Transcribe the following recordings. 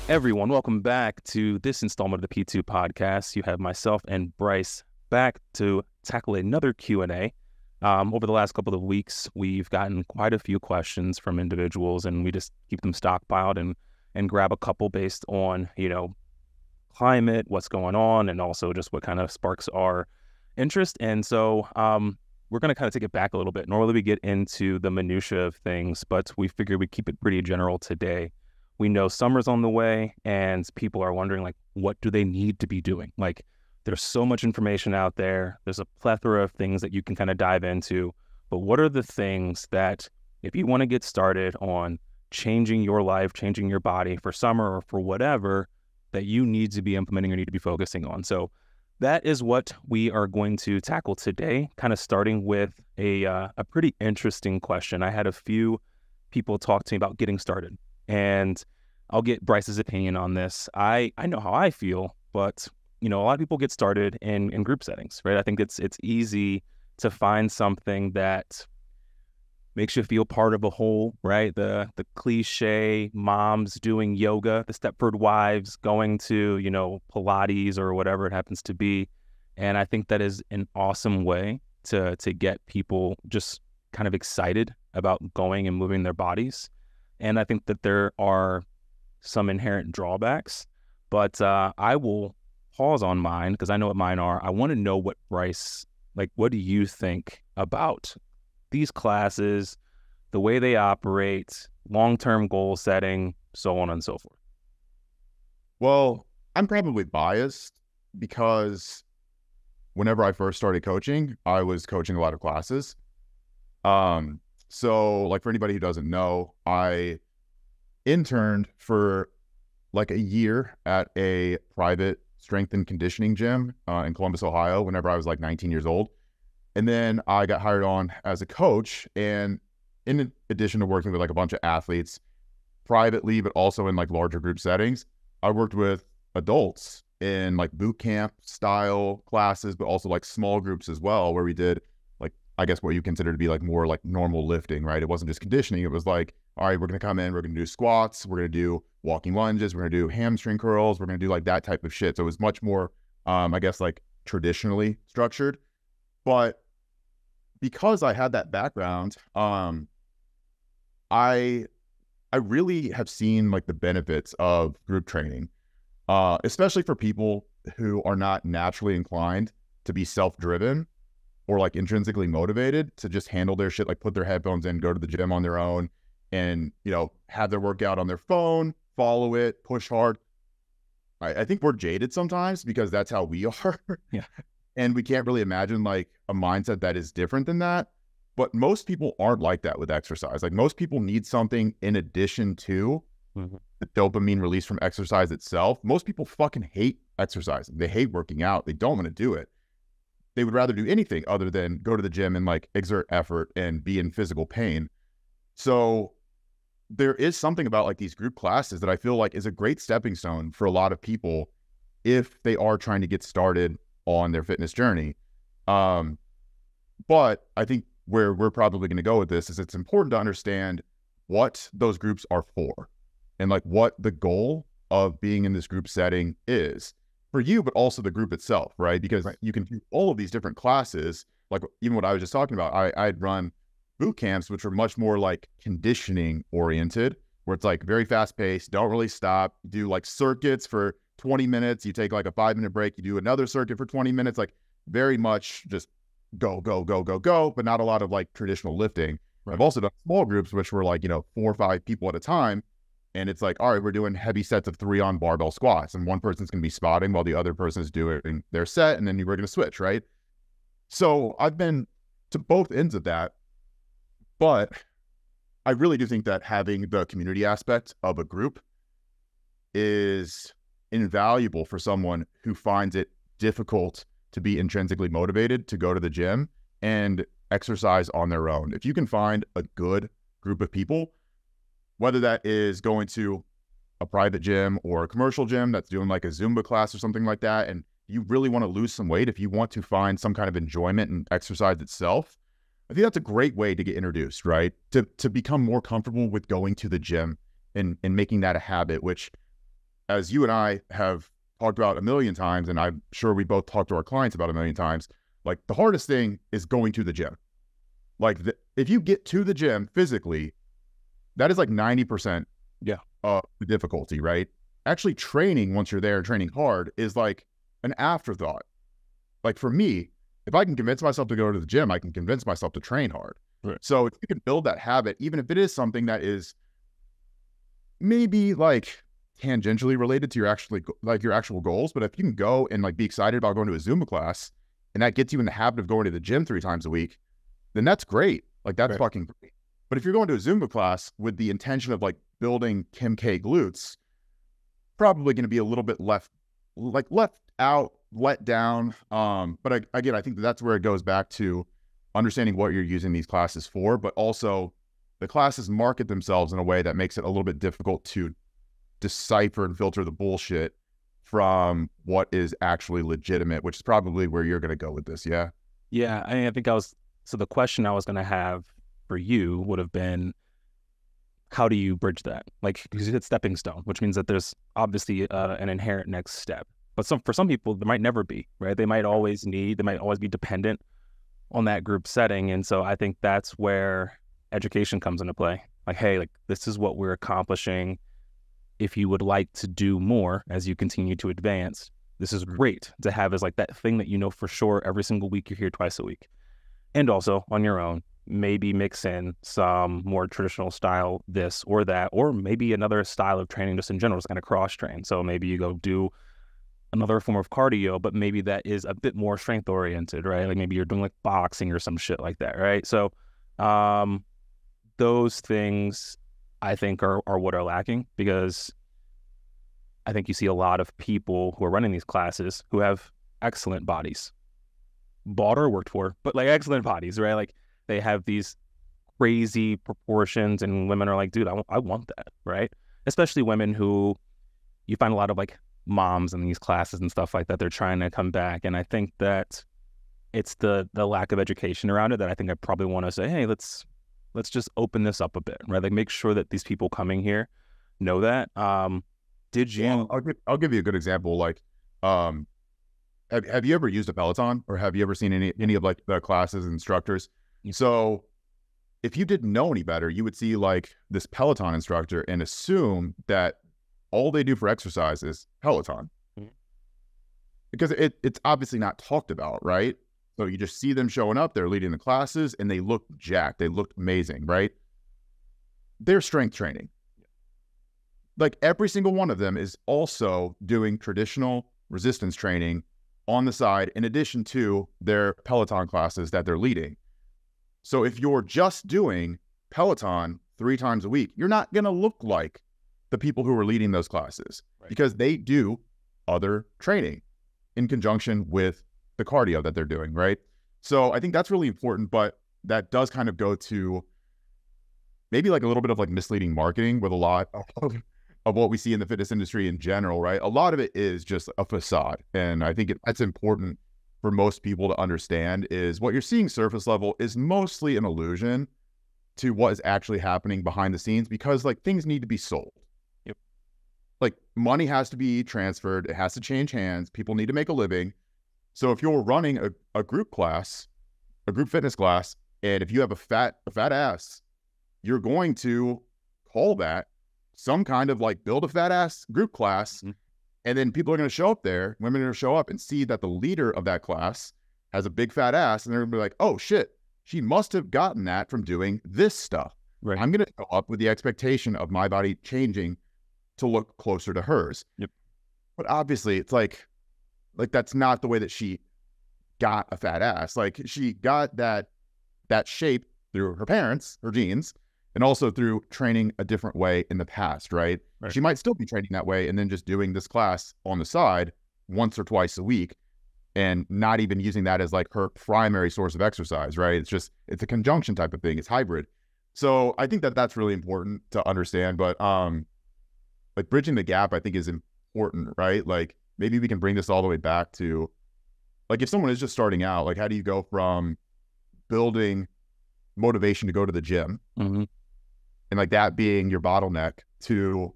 Everyone, welcome back to this installment of the P2 podcast. You have myself and Bryce back to tackle another Q&A. Over the last couple of weeks, we've gotten quite a few questions from individuals, and we just keep them stockpiled and grab a couple based on, climate, what's going on, and also just what kind of sparks our interest. And so we're going to kind of take it back a little bit. Normally we get into the minutia of things, but we figured we'd keep it pretty general today. We know summer's on the way, and people are wondering, what do they need to be doing? There's so much information out there. There's a plethora of things that you can kind of dive into. But what are the things that, if you want to get started on changing your life, changing your body for summer or for whatever, that you need to be implementing or need to be focusing on? So that is what we are going to tackle today, kind of starting with a pretty interesting question. I had a few people talk to me about getting started. And I'll get Bryce's opinion on this. I know how I feel, but a lot of people get started in group settings, right? I think it's easy to find something that makes you feel part of a whole, right? The cliche moms doing yoga, the Stepford wives going to, Pilates or whatever it happens to be. And I think that is an awesome way to get people just kind of excited about going and moving their bodies. And I think that there are some inherent drawbacks, but I will pause on mine because I know what mine are. I want to know what Bryce, what do you think about these classes, the way they operate, long-term goal setting, so on and so forth? Well, I'm probably biased because whenever I first started coaching, I was coaching a lot of classes. So for anybody who doesn't know, I interned for a year at a private strength and conditioning gym in Columbus, Ohio, whenever I was 19 years old. And then I got hired on as a coach. And in addition to working with a bunch of athletes privately, but also in larger group settings, I worked with adults in boot camp style classes, but also small groups as well, where we did I guess what you consider to be more normal lifting, right? It wasn't just conditioning. It was all right, we're going to come in, we're going to do squats, we're going to do walking lunges, we're going to do hamstring curls, we're going to do that type of shit. So it was much more, I guess, traditionally structured. But because I had that background, I really have seen the benefits of group training, especially for people who are not naturally inclined to be self-driven or intrinsically motivated to just handle their shit, put their headphones in, go to the gym on their own and, have their workout on their phone, follow it, push hard. I think we're jaded sometimes because that's how we are. Yeah. And we can't really imagine a mindset that is different than that. But most people aren't like that with exercise. Most people need something in addition to the dopamine release from exercise itself. Most people fucking hate exercising. They hate working out. They don't want to do it. They would rather do anything other than go to the gym and exert effort and be in physical pain. So there is something about these group classes that I feel is a great stepping stone for a lot of people if they are trying to get started on their fitness journey. But I think where we're probably going to go with this is it's important to understand what those groups are for and what the goal of being in this group setting is for you, but also the group itself, right? Because you can do all of these different classes, even what I was just talking about. I'd run boot camps, which were much more conditioning oriented, where it's very fast paced, don't really stop, do circuits for 20 minutes, you take a 5-minute break, you do another circuit for 20 minutes, very much just go, but not a lot of traditional lifting. Right. I've also done small groups, which were 4 or 5 people at a time. And it's all right, we're doing heavy sets of 3 on barbell squats, and one person's going to be spotting while the other person's doing their set, and then we're going to switch, right? So I've been to both ends of that, but I really do think that having the community aspect of a group is invaluable for someone who finds it difficult to be intrinsically motivated to go to the gym and exercise on their own. If you can find a good group of people, whether that is going to a private gym or a commercial gym that's doing a Zumba class or something like that, and you really want to lose some weight, if you want to find some kind of enjoyment in exercise itself, I think that's a great way to get introduced, right? To become more comfortable with going to the gym and making that a habit, which as you and I have talked about a million times, and I'm sure we both talked to our clients about a million times, like the hardest thing is going to the gym. Like if you get to the gym physically, that is like 90% of the difficulty, right? Actually training once you're there, training hard, is like an afterthought. Like for me, if I can convince myself to go to the gym, I can convince myself to train hard. Right. So if you can build that habit, even if it is something that is maybe like tangentially related to your actual goals, but if you can go and like be excited about going to a Zumba class and that gets you in the habit of going to the gym 3 times a week, then that's great. Like that's fucking great. But if you're going to a Zumba class with the intention of like building Kim K glutes, probably going to be a little bit left out, let down. But again, I think that's where it goes back to understanding what you're using these classes for, but also the classes market themselves in a way that makes it a little bit difficult to decipher and filter the bullshit from what is actually legitimate, which is probably where you're going to go with this. Yeah. Yeah. I think so the question I was going to have for you would have been, how do you bridge that? Like, because you said stepping stone, which means that there's obviously an inherent next step. But for some people, there might never be, right? They might always be dependent on that group setting. And so I think that's where education comes into play. Like, hey, like this is what we're accomplishing. If you would like to do more as you continue to advance, this is great to have as like that thing that you know for sure every single week you're here twice a week. And also on your own, maybe mix in some more traditional style, this or that, or maybe another style of training just in general, just kind of cross train. So maybe you go do another form of cardio, but maybe that is a bit more strength oriented, right? Like maybe you're doing like boxing or some shit like that, right? So those things I think are what are lacking, because I think you see a lot of people who are running these classes who have excellent bodies, bought or worked for, but like excellent bodies, right? Like they have these crazy proportions, and women are like, dude, I want that, right? Especially women who you find a lot of like moms in these classes and stuff like that. They're trying to come back. And I think that it's the lack of education around it that I think I probably want to say, hey, let's just open this up a bit, right? Like make sure that these people coming here know that. Did you? Well, I'll give you a good example. Like, have you ever used a Peloton, or have you ever seen any of like the classes and instructors? So if you didn't know any better, you would see like this Peloton instructor and assume that all they do for exercise is Peloton, because it's obviously not talked about, right? So you just see them showing up, they're leading the classes, and they look jacked, they look amazing, right? They're strength training. Like every single one of them is also doing traditional resistance training on the side, in addition to their Peloton classes that they're leading. So if you're just doing Peloton 3 times a week, you're not going to look like the people who are leading those classes, right? Because they do other training in conjunction with the cardio that they're doing, right? So I think that's really important, but that does kind of go to maybe like a little bit of like misleading marketing with a lot of what we see in the fitness industry in general, right? A lot of it is just a facade. And I think that's important for most people to understand, is what you're seeing surface level is mostly an illusion to what is actually happening behind the scenes, because like things need to be sold. Yep. Like money has to be transferred. It has to change hands. People need to make a living. So if you're running a group class, a group fitness class, and if you have a fat ass, you're going to call that some kind of like build a fat ass group class. Mm-hmm. And then people are going to show up there, women are going to show up and see that the leader of that class has a big fat ass. And they're going to be like, oh shit, she must have gotten that from doing this stuff. Right. I'm going to go up with the expectation of my body changing to look closer to hers. Yep. But obviously it's like that's not the way that she got a fat ass. Like she got that shape through her parents, her genes, and also through training a different way in the past, right? She might still be training that way and then just doing this class on the side once or twice a week and not even using that as like her primary source of exercise, right? It's a conjunction type of thing. It's hybrid. So I think that that's really important to understand. But like bridging the gap, I think is important, right? Like maybe we can bring this all the way back to like if someone is just starting out, like how do you go from building motivation to go to the gym, mm-hmm. and like that being your bottleneck, to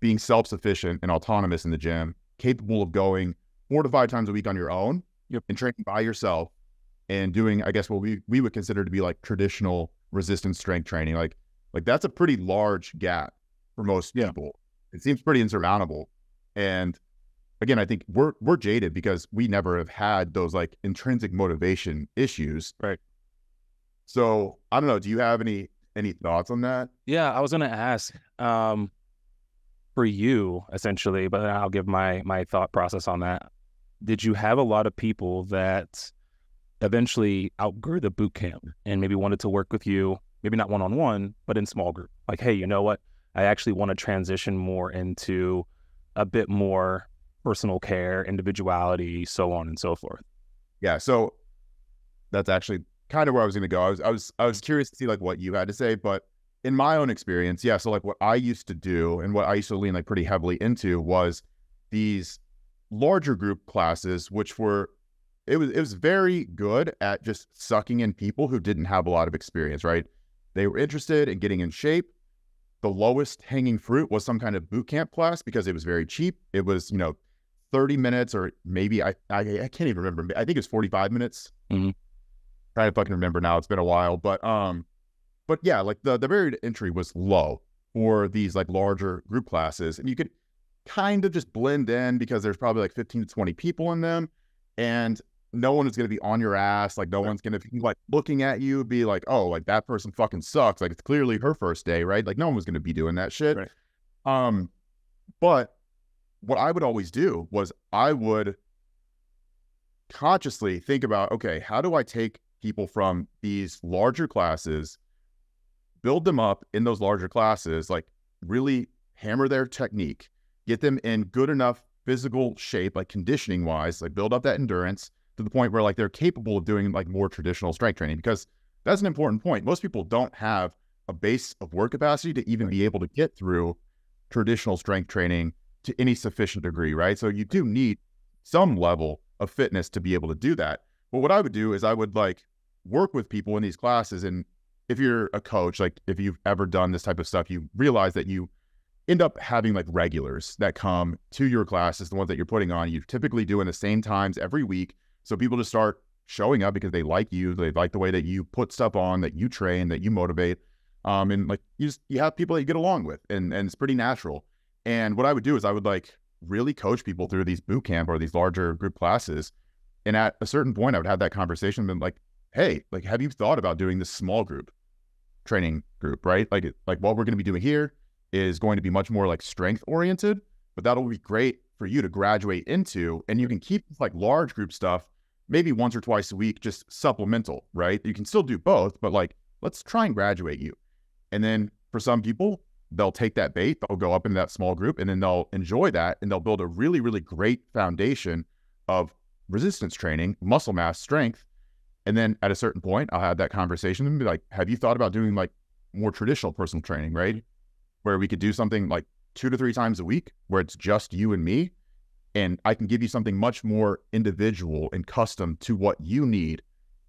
being self-sufficient and autonomous in the gym, capable of going 4 to 5 times a week on your own and training by yourself and doing, I guess, what we would consider to be like traditional resistance strength training. Like that's a pretty large gap for most people. It seems pretty insurmountable. And again, I think we're jaded because we never have had those like intrinsic motivation issues. Right. So I don't know. Do you have any thoughts on that? Yeah, I was going to ask for you essentially, but I'll give my thought process on that. Did you have a lot of people that eventually outgrew the boot camp and maybe wanted to work with you, maybe not one-on-one, but in small group? Like, hey, you know what? I actually want to transition more into a bit more personal care, individuality, so on and so forth. Yeah. So that's actually kind of where I was going to go. I was curious to see like what you had to say, but in my own experience, yeah. So like what I used to do and what I used to lean like pretty heavily into was these larger group classes, which were, it was very good at just sucking in people who didn't have a lot of experience, right? They were interested in getting in shape. The lowest hanging fruit was some kind of boot camp class because it was very cheap. It was, 30 minutes or maybe I can't even remember. I think it's 45 minutes. Mm-hmm. Trying to fucking remember now. It's been a while, but yeah, like the barrier to entry was low for these like larger group classes, and you could kind of just blend in because there's probably like 15 to 20 people in them, and no one is going to be on your ass. Like no one's going to be like looking at you, be like, oh, like that person fucking sucks. Like it's clearly her first day, right? Like no one was going to be doing that shit. Right. But what I would always do was I would consciously think about, okay, how do I take people from these larger classes, build them up in those larger classes, like really hammer their technique, get them in good enough physical shape, like conditioning wise, like build up that endurance to the point where like they're capable of doing like more traditional strength training, because that's an important point. Most people don't have a base of work capacity to even be able to get through traditional strength training to any sufficient degree, right? So you do need some level of fitness to be able to do that. But what I would do is I would like work with people in these classes. And if you're a coach, like if you've ever done this type of stuff, you realize that you end up having like regulars that come to your classes, the ones that you're putting on. You typically do in the same times every week. So people just start showing up because they like you. They like the way that you put stuff on, that you train, that you motivate. And like you have people that you get along with, and it's pretty natural. And what I would do is I would like really coach people through these boot camp or these larger group classes. And at a certain point, I would have that conversation and like, hey, like, have you thought about doing this small group training group, right? Like what we're going to be doing here is going to be much more like strength oriented, but that'll be great for you to graduate into. And you can keep this like large group stuff maybe once or twice a week, just supplemental, right? You can still do both, but like, let's try and graduate you. And then for some people, they'll take that bait, they'll go up into that small group, and then they'll enjoy that, and they'll build a really, really great foundation of resistance training, muscle mass, strength. And then at a certain point, I'll have that conversation and be like, have you thought about doing like more traditional personal training, right? Where we could do something like 2 to 3 times a week where it's just you and me, and I can give you something much more individual and custom to what you need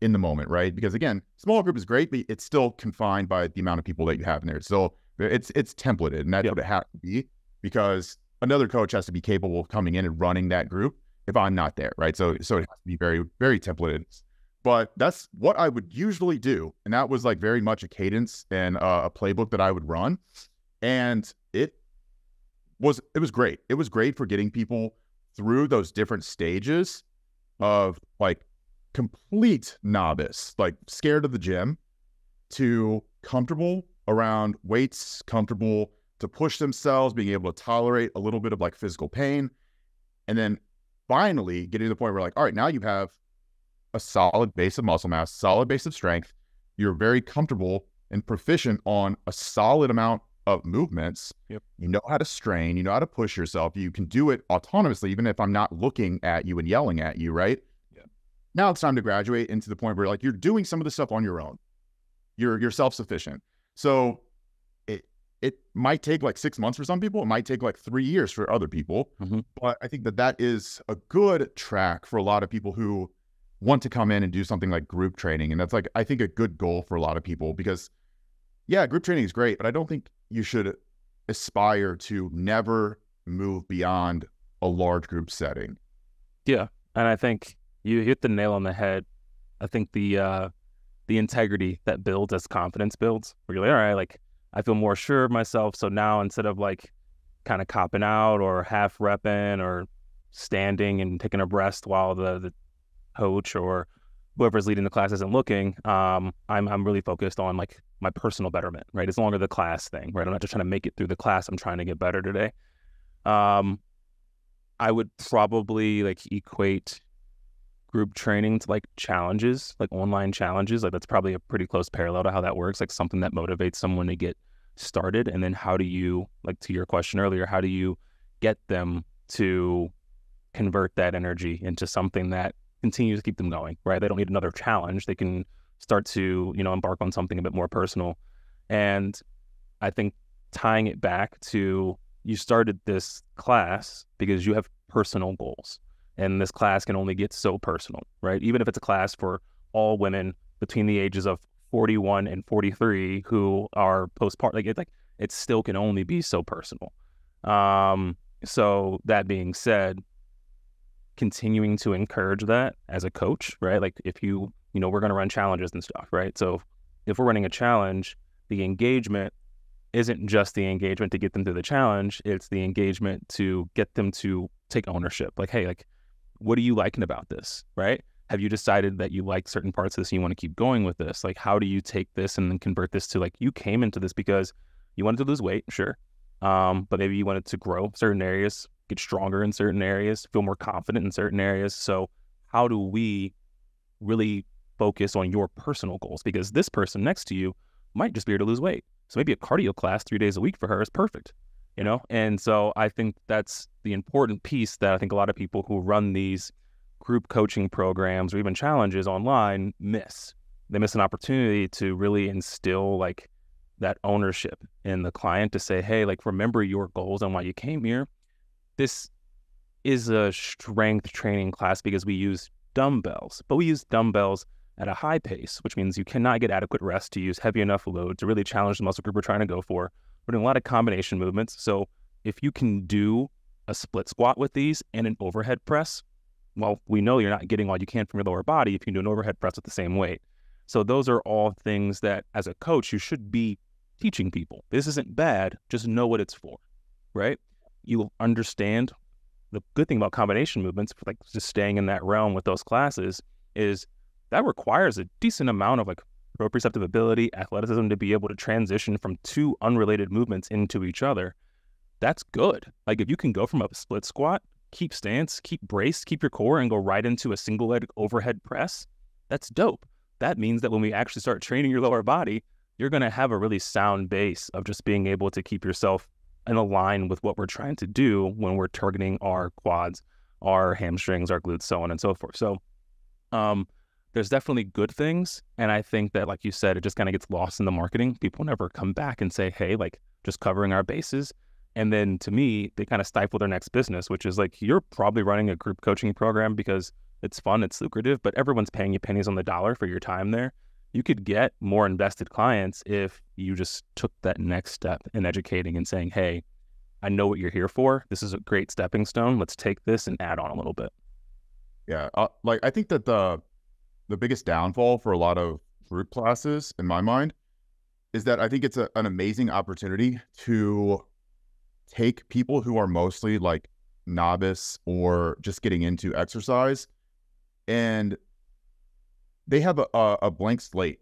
in the moment, right? Because again, small group is great, but it's still confined by the amount of people that you have in there. So it's templated, and that's what it has to be, because another coach has to be capable of coming in and running that group if I'm not there, right? So it has to be very, very templated. But that's what I would usually do. And that was like very much a cadence and a playbook that I would run. And it was great. It was great for getting people through those different stages of like complete novice, like scared of the gym, to comfortable around weights, comfortable to push themselves, being able to tolerate a little bit of like physical pain. And then finally getting to the point where like, all right, now you have a solid base of muscle mass, solid base of strength. You're very comfortable and proficient on a solid amount of movements. Yep. You know how to strain, you know how to push yourself. You can do it autonomously, even if I'm not looking at you and yelling at you, right? Yeah. Now it's time to graduate into the point where like you're doing some of the stuff on your own. You're self-sufficient. So it might take like 6 months for some people. It might take like 3 years for other people. Mm-hmm. But I think that is a good track for a lot of people who want to come in and do something like group training. And that's like, I think, a good goal for a lot of people, because yeah, group training is great, but I don't think you should aspire to never move beyond a large group setting. Yeah. And I think you hit the nail on the head. I think the integrity that builds as confidence builds, where you're like, all right, like I feel more sure of myself. So now instead of like kind of copping out or half repping or standing and taking a breath while the coach or whoever's leading the class isn't looking, I'm really focused on like my personal betterment, right? It's no longer the class thing, right? I'm not just trying to make it through the class. I'm trying to get better today. I would probably like equate group training to like challenges, like online challenges. Like that's probably a pretty close parallel to how that works, like something that motivates someone to get started. And then how do you, like to your question earlier, how do you get them to convert that energy into something that continues to keep them going, right? They don't need another challenge. They can start to, embark on something a bit more personal. And I think tying it back to, you started this class because you have personal goals. And this class can only get so personal, right? Even if it's a class for all women between the ages of 41 and 43 who are postpartum, it still can only be so personal. So that being said, continuing to encourage that as a coach, right? Like if we're going to run challenges and stuff, right? So if we're running a challenge, the engagement isn't just the engagement to get them through the challenge. It's the engagement to get them to take ownership. Like, hey, like, what are you liking about this, right? Have you decided that you like certain parts of this and you want to keep going with this? Like, how do you take this and then convert this to like, you came into this because you wanted to lose weight, sure. But maybe you wanted to grow certain areas, get stronger in certain areas, feel more confident in certain areas. So how do we really focus on your personal goals? Because this person next to you might just be here to lose weight. So maybe a cardio class 3 days a week for her is perfect, And so I think that's the important piece that I think a lot of people who run these group coaching programs or even challenges online miss. They miss an opportunity to really instill like that ownership in the client to say, hey, like, remember your goals and why you came here. This is a strength training class because we use dumbbells, but we use dumbbells at a high pace, which means you cannot get adequate rest to use heavy enough load to really challenge the muscle group we're trying to go for. We're doing a lot of combination movements. So if you can do a split squat with these and an overhead press, well, we know you're not getting all you can from your lower body if you can do an overhead press with the same weight. So those are all things that as a coach, you should be teaching people. This isn't bad, just know what it's for, right? You'll understand the good thing about combination movements, like just staying in that realm with those classes, is that requires a decent amount of like proprioceptive ability, athleticism to be able to transition from two unrelated movements into each other. That's good. Like if you can go from a split squat, keep stance, keep brace, keep your core, and go right into a single leg overhead press, that's dope. That means that when we actually start training your lower body, you're going to have a really sound base of just being able to keep yourself in a line with what we're trying to do when we're targeting our quads, our hamstrings, our glutes, so on and so forth. So there's definitely good things. And I think that, like you said, it just kind of gets lost in the marketing. People never come back and say, hey, like just covering our bases. And then to me, they kind of stifle their next business, which is like, you're probably running a group coaching program because it's fun, it's lucrative, but everyone's paying you pennies on the dollar for your time there. You could get more invested clients if you just took that next step in educating and saying, hey, I know what you're here for. This is a great stepping stone. Let's take this and add on a little bit. Yeah. I think that the biggest downfall for a lot of group classes, in my mind, is that I think it's an amazing opportunity to take people who are mostly like novice or just getting into exercise, and they have a blank slate.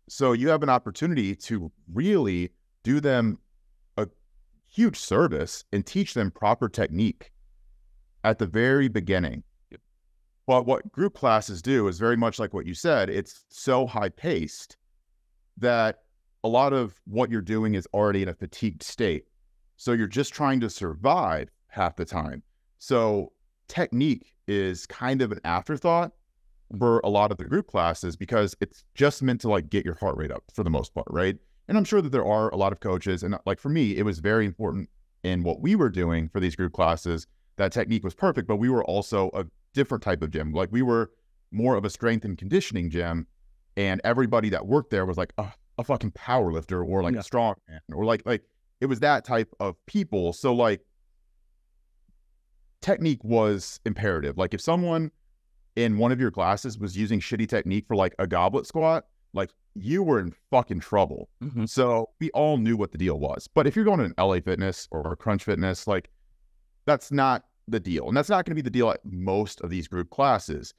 So you have an opportunity to really do them a huge service and teach them proper technique at the very beginning. But what group classes do is very much like what you said. It's so high paced that a lot of what you're doing is already in a fatigued state. So you're just trying to survive half the time. So technique is kind of an afterthought for a lot of the group classes because it's just meant to like get your heart rate up for the most part, right? And I'm sure that there are a lot of coaches, and like for me, it was very important in what we were doing for these group classes that technique was perfect, but we were also a different type of gym. Like we were more of a strength and conditioning gym, and everybody that worked there was like a fucking power lifter or like a strong man or like it was that type of people. So like technique was imperative. Like if someone in one of your classes was using shitty technique for like a goblet squat, like you were in fucking trouble. So we all knew what the deal was. But if you're going to an LA Fitness or Crunch Fitness, like that's not the deal. And that's not going to be the deal at most of these group classes.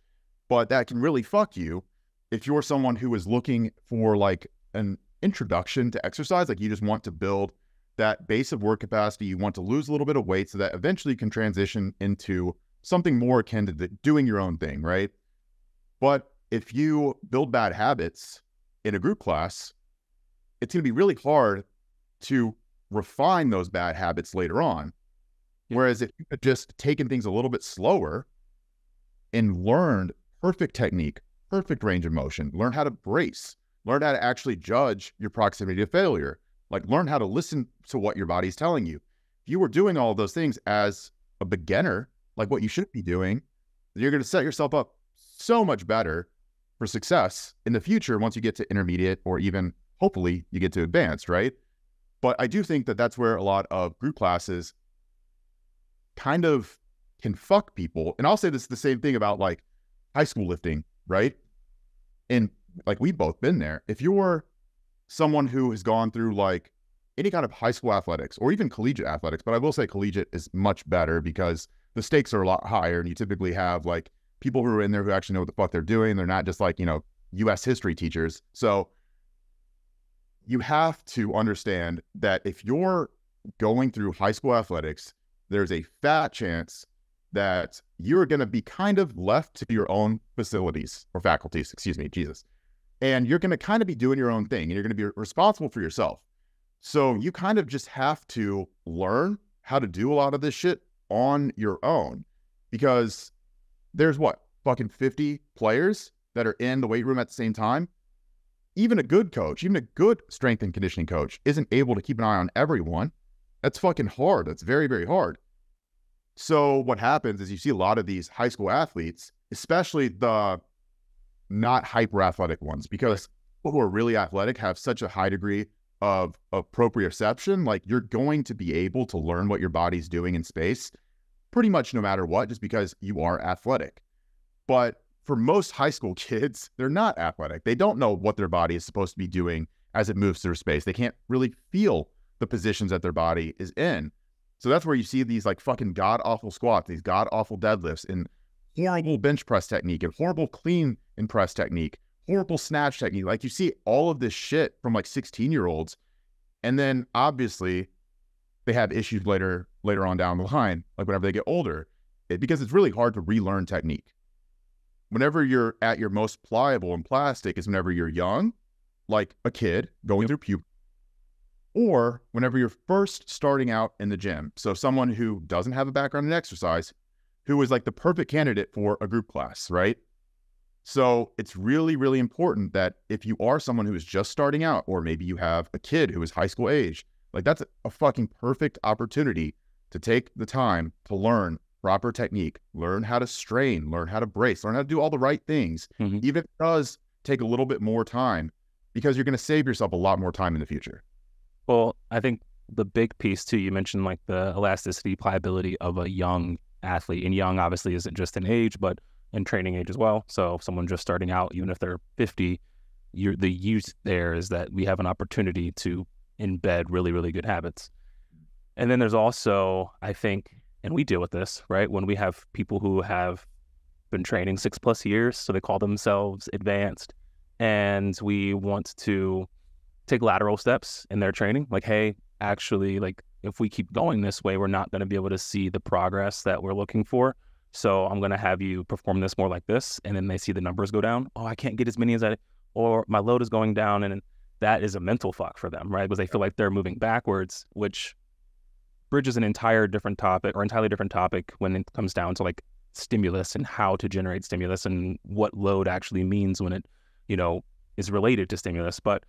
But that can really fuck you if you're someone who is looking for like an introduction to exercise, like you just want to build that base of work capacity, you want to lose a little bit of weight so that eventually you can transition into something more akin to doing your own thing, right? But if you build bad habits in a group class, it's going to be really hard to refine those bad habits later on. Whereas if you had just taken things a little bit slower and learned perfect technique, perfect range of motion, learn how to brace, learn how to actually judge your proximity to failure, like learn how to listen to what your body's telling you. If you were doing all of those things as a beginner, like what you should be doing, you're going to set yourself up so much better for success in the future once you get to intermediate or even hopefully you get to advanced, right? But I do think that that's where a lot of group classes kind of can fuck people. And I'll say this the same thing about like high school lifting, right? And like we've both been there. If you're someone who has gone through like any kind of high school athletics or even collegiate athletics, but I will say collegiate is much better because the stakes are a lot higher and you typically have like people who are in there who actually know what the fuck they're doing. They're not just like, you know, US history teachers. So you have to understand that if you're going through high school athletics, there's a fat chance that you're going to be kind of left to your own facilities or faculties, excuse me, Jesus. And you're going to kind of be doing your own thing and you're going to be responsible for yourself. So you kind of just have to learn how to do a lot of this shit on your own because there's what, fucking 50 players that are in the weight room at the same time. Even a good coach, even a good strength and conditioning coach isn't able to keep an eye on everyone. That's fucking hard. That's very, very hard. So what happens is you see a lot of these high school athletes, especially the not hyper athletic ones, because people who are really athletic have such a high degree of proprioception. Like you're going to be able to learn what your body's doing in space pretty much no matter what, just because you are athletic. But for most high school kids, they're not athletic. They don't know what their body is supposed to be doing as it moves through space. They can't really feel the positions that their body is in. So that's where you see these like fucking god-awful squats, these god-awful deadlifts, and horrible bench press technique, and horrible clean and press technique, horrible snatch technique. Like you see all of this shit from like 16-year-olds. And then obviously they have issues later on down the line, like whenever they get older, because it's really hard to relearn technique. Whenever you're at your most pliable and plastic is whenever you're young, like a kid going through puberty, or whenever you're first starting out in the gym. So someone who doesn't have a background in exercise, who is like the perfect candidate for a group class, right? So it's really, really important that if you are someone who is just starting out, or maybe you have a kid who is high school age, like that's a fucking perfect opportunity to take the time to learn proper technique, learn how to strain, learn how to brace, learn how to do all the right things, even if it does take a little bit more time, because you're going to save yourself a lot more time in the future. Well, I think the big piece too, you mentioned like the elasticity, pliability of a young athlete. And young obviously isn't just in age, but in training age as well. So if someone just starting out, even if they're 50, the use there is that we have an opportunity to embed really, really good habits. And then there's also, I think, and we deal with this, right? When we have people who have been training 6+ years, so they call themselves advanced, and we want to take lateral steps in their training. Like, hey, actually, like if we keep going this way, we're not going to be able to see the progress that we're looking for. So I'm going to have you perform this more like this. And then they see the numbers go down. Oh, I can't get as many as or my load is going down. And that is a mental fuck for them, right? Because they feel like they're moving backwards, which bridges an entirely different topic when it comes down to like stimulus and how to generate stimulus and what load actually means when it, is related to stimulus. But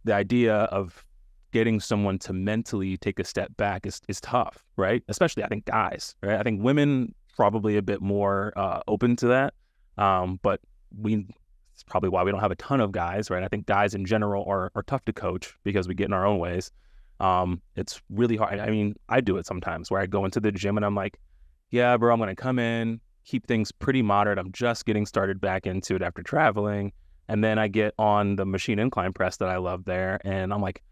the idea of getting someone to mentally take a step back is tough, right? Especially, I think, guys, right? I think women probably a bit more open to that. But it's probably why we don't have a ton of guys, right? I think guys in general are tough to coach because we get in our own ways. It's really hard. I mean, I do it sometimes where I go into the gym and I'm like, yeah, bro, I'm going to come in, keep things pretty moderate. I'm just getting started back into it after traveling. And then I get on the machine incline press that I love there. And I'm like,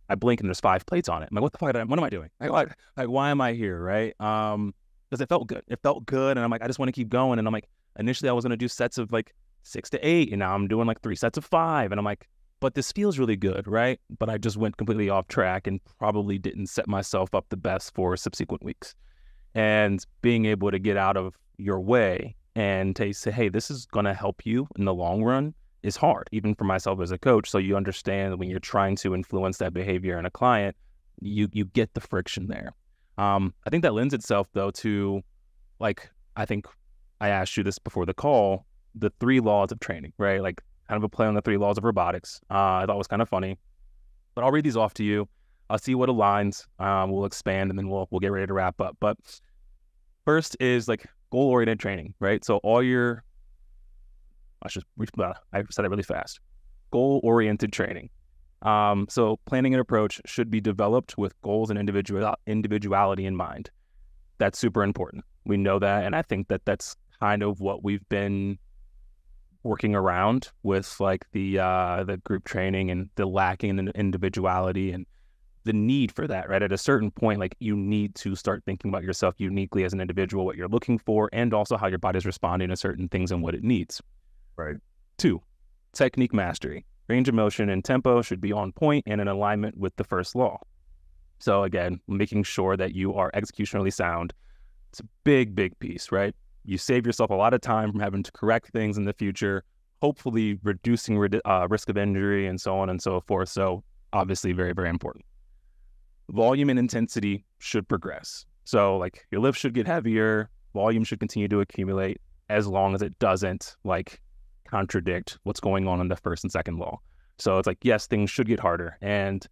I blink and there's 5 plates on it. I'm like, what the fuck? What am I doing? Like, why am I here? Right. Because it felt good. It felt good. And I'm like, I just want to keep going. And I'm like, initially I was going to do sets of like 6 to 8. And now I'm doing like 3 sets of 5. And I'm like, but this feels really good. Right. But I just went completely off track and probably didn't set myself up the best for subsequent weeks. And being able to get out of your way and to say, hey, this is going to help you in the long run is hard, even for myself as a coach. So you understand when you're trying to influence that behavior in a client, you get the friction there. I think that lends itself, though, to, like, I think I asked you this before the call, the 3 laws of training, right? Like, kind of a play on the 3 laws of robotics. I thought was kind of funny. But I'll read these off to you. I'll see what aligns. We'll expand, and then we'll get ready to wrap up. But first is, like, goal-oriented training, right? So all your I said it really fast. Goal-oriented training. So planning and approach should be developed with goals and individuality in mind. That's super important. We know that, and I think that that's kind of what we've been working around with, like the group training and the lacking in individuality and the need for that, right? At a certain point, like, you need to start thinking about yourself uniquely as an individual, what you're looking for, and also how your body's responding to certain things and what it needs. Right. 2, technique mastery. Range of motion and tempo should be on point and in alignment with the first law. So again, making sure that you are executionally sound. It's a big, big piece, right? You save yourself a lot of time from having to correct things in the future, hopefully reducing risk of injury and so on and so forth. So obviously very, very important. Volume and intensity should progress. So, like, your lift should get heavier, volume should continue to accumulate, as long as it doesn't, like, contradict what's going on in the first and second law. So it's like, yes, things should get harder, and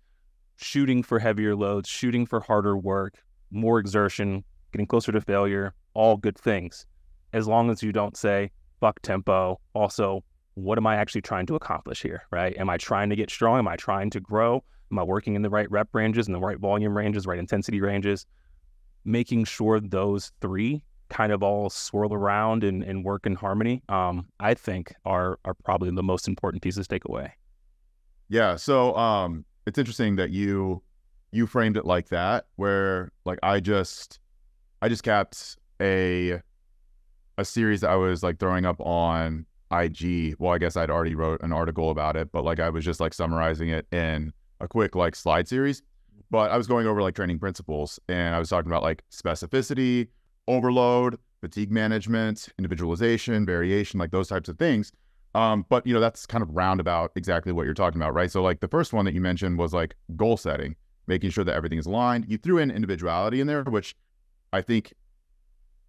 shooting for heavier loads, shooting for harder work, more exertion, getting closer to failure, all good things, as long as you don't say, fuck tempo. Also, what am I actually trying to accomplish here, right? Am I trying to get strong? Am I trying to grow? Am I working in the right rep ranges and the right volume ranges, right intensity ranges? Making sure those 3 kind of all swirl around and work in harmony, I think are probably the most important pieces to take away. Yeah. So it's interesting that you framed it like that, where, like, I just capped a series that I was, like, throwing up on IG. Well, I guess I'd already wrote an article about it, but, like, I was just, like, summarizing it in a quick, like, slide series. But I was going over, like, training principles, and I was talking about, like, specificity, overload, fatigue management, individualization, variation, like those types of things. But, you know, that's kind of roundabout exactly what you're talking about, right? So, like, the first one that you mentioned was, like, goal setting, making sure that everything is aligned. You threw in individuality in there, which I think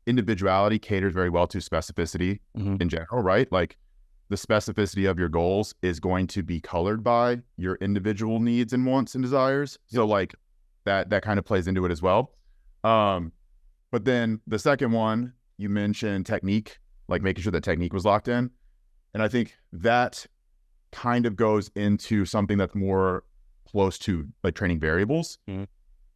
individuality caters very well to specificity in general, right? Like, the specificity of your goals is going to be colored by your individual needs and wants and desires. So, like, that kind of plays into it as well. But then the second one, you mentioned technique, like making sure that technique was locked in. And I think that kind of goes into something that's more close to, like, training variables.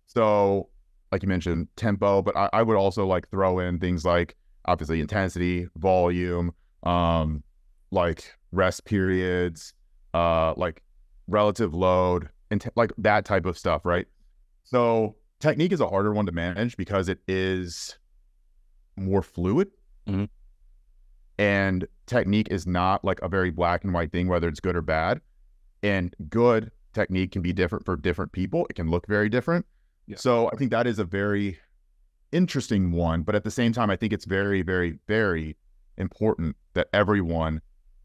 So, like you mentioned, tempo, but I would also, like, throw in things like, obviously, intensity, volume, like rest periods, like relative load, and like that type of stuff, right? So technique is a harder one to manage because it is more fluid. And technique is not, like, a very black and white thing, whether it's good or bad. And good technique can be different for different people. It can look very different. Yeah. So I think that is a very interesting one. But at the same time, I think it's very, very, very important that everyone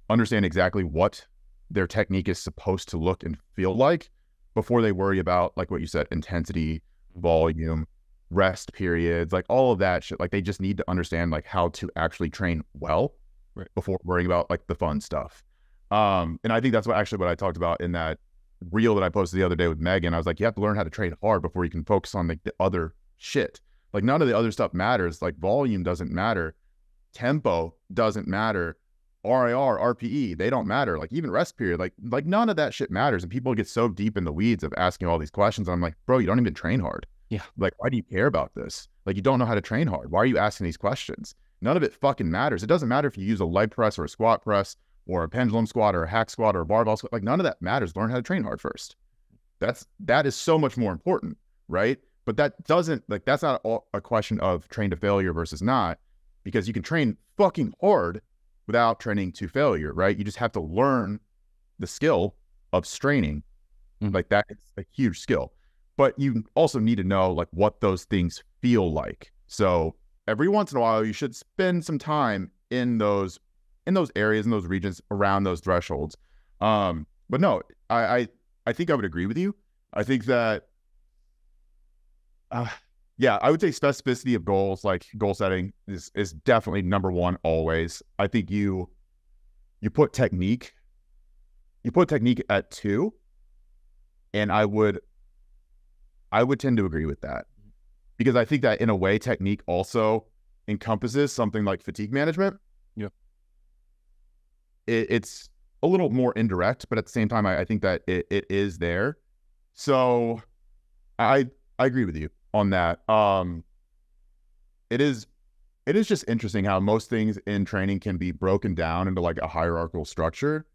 understand exactly what their technique is supposed to look and feel like before they worry about, like what you said, intensity, volume, rest periods, like all of that shit. Like, they just need to understand, like, how to actually train well before worrying about, like, the fun stuff. And I think that's what I talked about in that reel that I posted the other day with Megan. I was like, you have to learn how to train hard before you can focus on, like, the other shit. Like, none of the other stuff matters. Like, volume doesn't matter. Tempo doesn't matter. RIR, RPE, they don't matter. Like even rest period, like none of that shit matters. And people get so deep in the weeds of asking all these questions. I'm like, bro, you don't even train hard. Yeah. Like, why do you care about this? Like, you don't know how to train hard. Why are you asking these questions? None of it fucking matters. It doesn't matter if you use a leg press or a squat press or a pendulum squat or a hack squat or a barbell squat. Like none of that matters. Learn how to train hard first. That is so much more important, right? But that doesn't, like, that's not a question of train to failure versus not, because you can train fucking hard without training to failure, right? You just have to learn the skill of straining. Like that is a huge skill. But you also need to know like what those things feel like. So every once in a while, you should spend some time in those areas, in those regions around those thresholds. But no, I think I would agree with you. I think that, yeah, I would say specificity of goals, like goal setting is definitely number one always. I think you put technique at 2, and I would tend to agree with that, because I think that in a way technique also encompasses something like fatigue management. Yeah. It's a little more indirect, but at the same time, I think that it is there. So I agree with you on that. It is just interesting how most things in training can be broken down into like a hierarchical structure,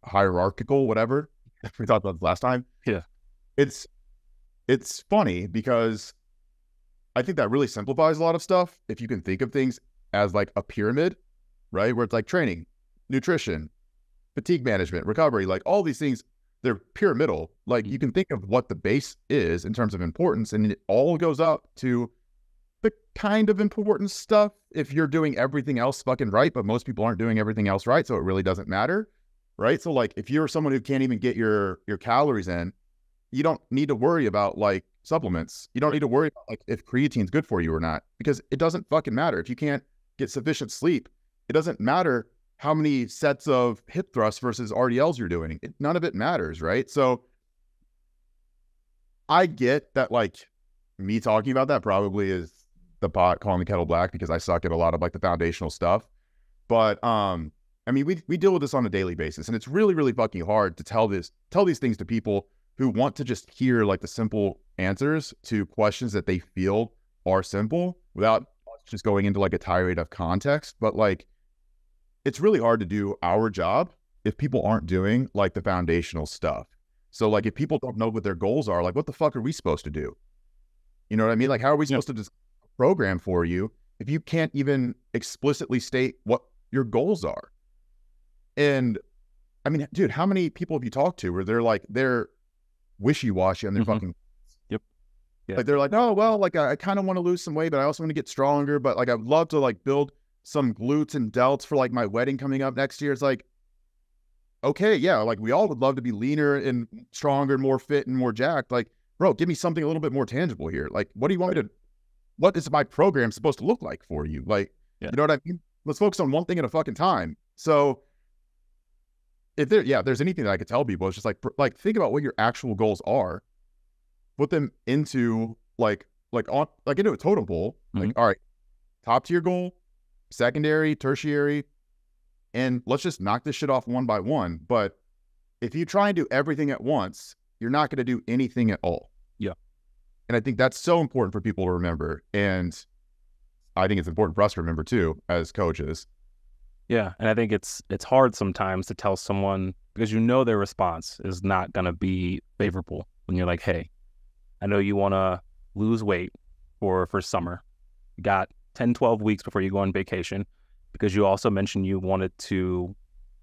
hierarchical, whatever we talked about this last time. Yeah. It's funny because I think that really simplifies a lot of stuff. If you can think of things as like a pyramid, right? Where it's like training, nutrition, fatigue management, recovery, like all these things, they're pyramidal. Like you can think of what the base is in terms of importance, and it all goes up to the kind of important stuff if you're doing everything else fucking right, but most people aren't doing everything else right, so it really doesn't matter, right? So like if you're someone who can't even get your calories in, you don't need to worry about like supplements. You don't need to worry about like if creatine's good for you or not, because it doesn't fucking matter. If you can't get sufficient sleep, it doesn't matter how many sets of hip thrusts versus RDLs you're doing. None of it matters, right? So I get that, like, me talking about that probably is the pot calling the kettle black, because I suck at a lot of like the foundational stuff. But I mean, we deal with this on a daily basis, and it's really, really fucking hard to tell these things to people who want to just hear like the simple answers to questions that they feel are simple without just going into like a tirade of context. But like, it's really hard to do our job if people aren't doing like the foundational stuff. So like, if people don't know what their goals are, like what the fuck are we supposed to do? You know what I mean? Like, how are we supposed to just program for you if you can't even explicitly state what your goals are? And I mean, dude, how many people have you talked to where they're wishy-washy on their fucking, yeah. Like they're like, oh, well, like I kind of want to lose some weight, but I also want to get stronger, but like I'd love to like build some glutes and delts for like my wedding coming up next year. It's like, okay, yeah, like we all would love to be leaner and stronger, more fit and more jacked. Like, bro, give me something a little bit more tangible here. Like, what is my program supposed to look like for you? Like, you know what I mean? Let's focus on one thing at a fucking time. So if there's anything that I could tell people, it's just like think about what your actual goals are, put them into into a totem pole. Like, all right, top tier goal, secondary, tertiary, and let's just knock this shit off one by one. But if you try and do everything at once, you're not going to do anything at all. Yeah. And I think that's so important for people to remember. And I think it's important for us to remember too, as coaches. Yeah. And I think it's hard sometimes to tell someone, because you know their response is not going to be favorable when you're like, hey, I know you want to lose weight for summer. You got 10, 12 weeks before you go on vacation, because you also mentioned you wanted to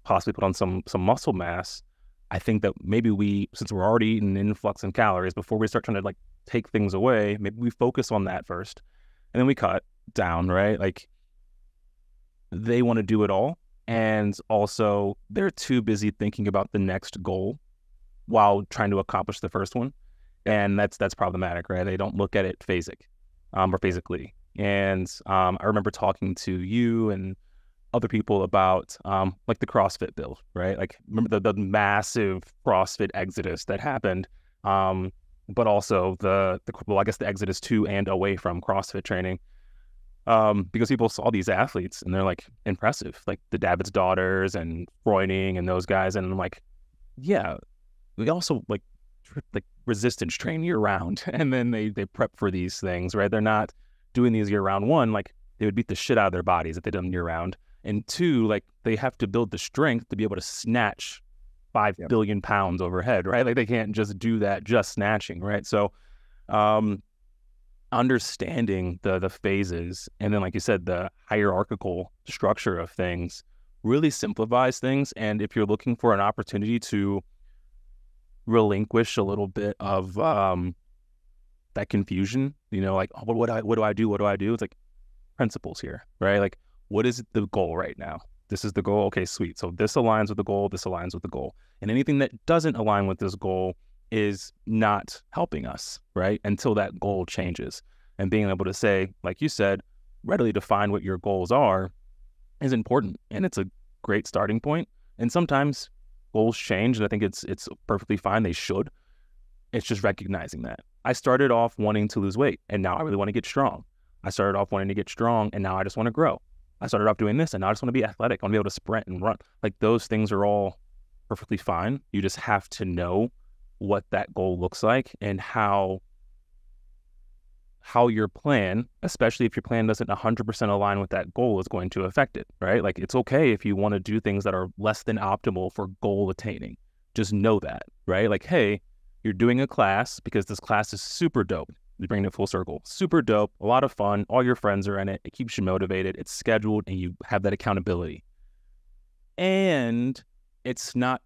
possibly put on some muscle mass. I think that maybe since we're already eating an influx in calories, before we start trying to like take things away, maybe we focus on that first and then we cut down, right? Like, they want to do it all. And also they're too busy thinking about the next goal while trying to accomplish the first one. And that's problematic, right? They don't look at it physically. And I remember talking to you and other people about like the CrossFit build, right? Like, remember the massive CrossFit exodus that happened, but also the exodus to and away from CrossFit training. Because people saw these athletes and they're like impressive, like the David's daughters and Froining and those guys. And I'm like, yeah, we also like resistance train year round. And then they prep for these things, right? They're not doing these year round. One, like they would beat the shit out of their bodies if they did them year round. And two, like they have to build the strength to be able to snatch 5 billion pounds overhead, right? Like they can't just do that just snatching, right? So understanding the phases, and then like you said, the hierarchical structure of things really simplifies things. And if you're looking for an opportunity to relinquish a little bit of that confusion, you know, like what do I do? It's like principles here, right? Like what is the goal right now? This is the goal. Okay, sweet. So this aligns with the goal. This aligns with the goal. And anything that doesn't align with this goal is not helping us, right? Until that goal changes. And being able to say, like you said, readily define what your goals are is important. And it's a great starting point. And sometimes goals change, and I think it's perfectly fine. They should. It's just recognizing that. I started off wanting to lose weight, and now I really want to get strong. I started off wanting to get strong, and now I just want to grow. I started off doing this, and now I just want to be athletic. I want to be able to sprint and run. Like those things are all perfectly fine. You just have to know what that goal looks like and how your plan, especially if your plan doesn't 100% align with that goal, is going to affect it, right? Like it's okay if you want to do things that are less than optimal for goal attaining. Just know that, right? Like, hey, you're doing a class because this class is super dope. You bring it full circle. Super dope, a lot of fun. All your friends are in it. It keeps you motivated. It's scheduled and you have that accountability. And it's not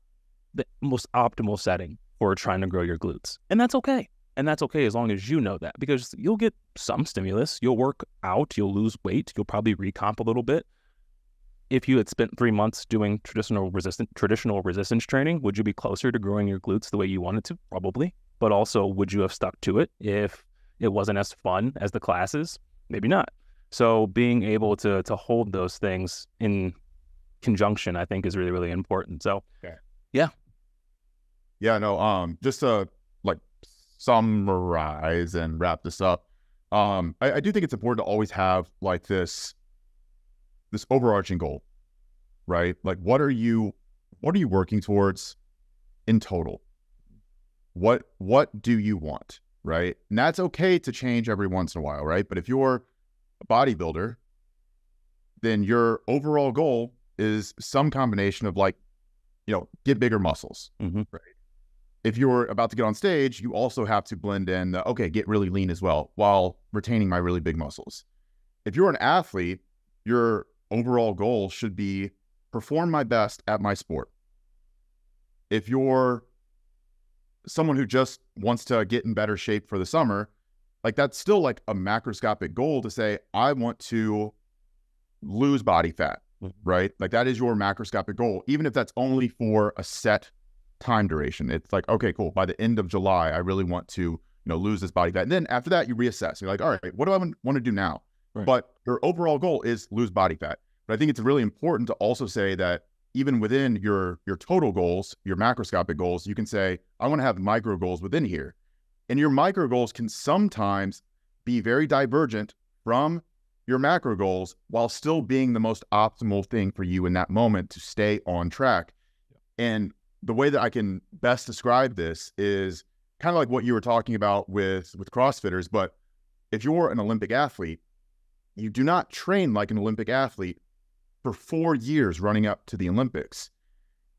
the most optimal setting for trying to grow your glutes. And that's okay. And that's okay as long as you know that, because you'll get some stimulus. You'll work out. You'll lose weight. You'll probably recomp a little bit. If you had spent 3 months doing traditional resistance training, would you be closer to growing your glutes the way you wanted to? Probably. But also, would you have stuck to it if it wasn't as fun as the classes? Maybe not. So being able to hold those things in conjunction, I think, is really, really important. So, yeah. Yeah, no, just to like summarize and wrap this up, I do think it's important to always have like this overarching goal, right? Like what are you working towards in total? What do you want, right? And that's okay to change every once in a while, right? But if you're a bodybuilder, then your overall goal is some combination of like, you know, get bigger muscles, right? If you're about to get on stage, you also have to blend in the, okay, get really lean as well while retaining my really big muscles. If you're an athlete, your overall goal should be perform my best at my sport. If you're someone who just wants to get in better shape for the summer, like that's still like a macroscopic goal to say, I want to lose body fat, right? Like that is your macroscopic goal, even if that's only for a set time duration. It's like, okay, cool. By the end of July, I really want to, you know, lose this body fat. And then after that, you reassess. You're like, all right, what do I want to do now? Right. But your overall goal is lose body fat. But I think it's really important to also say that even within your total goals, your macroscopic goals, you can say, I want to have micro goals within here. And your micro goals can sometimes be very divergent from your macro goals while still being the most optimal thing for you in that moment to stay on track. And the way that I can best describe this is kind of like what you were talking about with CrossFitters. But if you're an Olympic athlete, you do not train like an Olympic athlete for 4 years running up to the Olympics.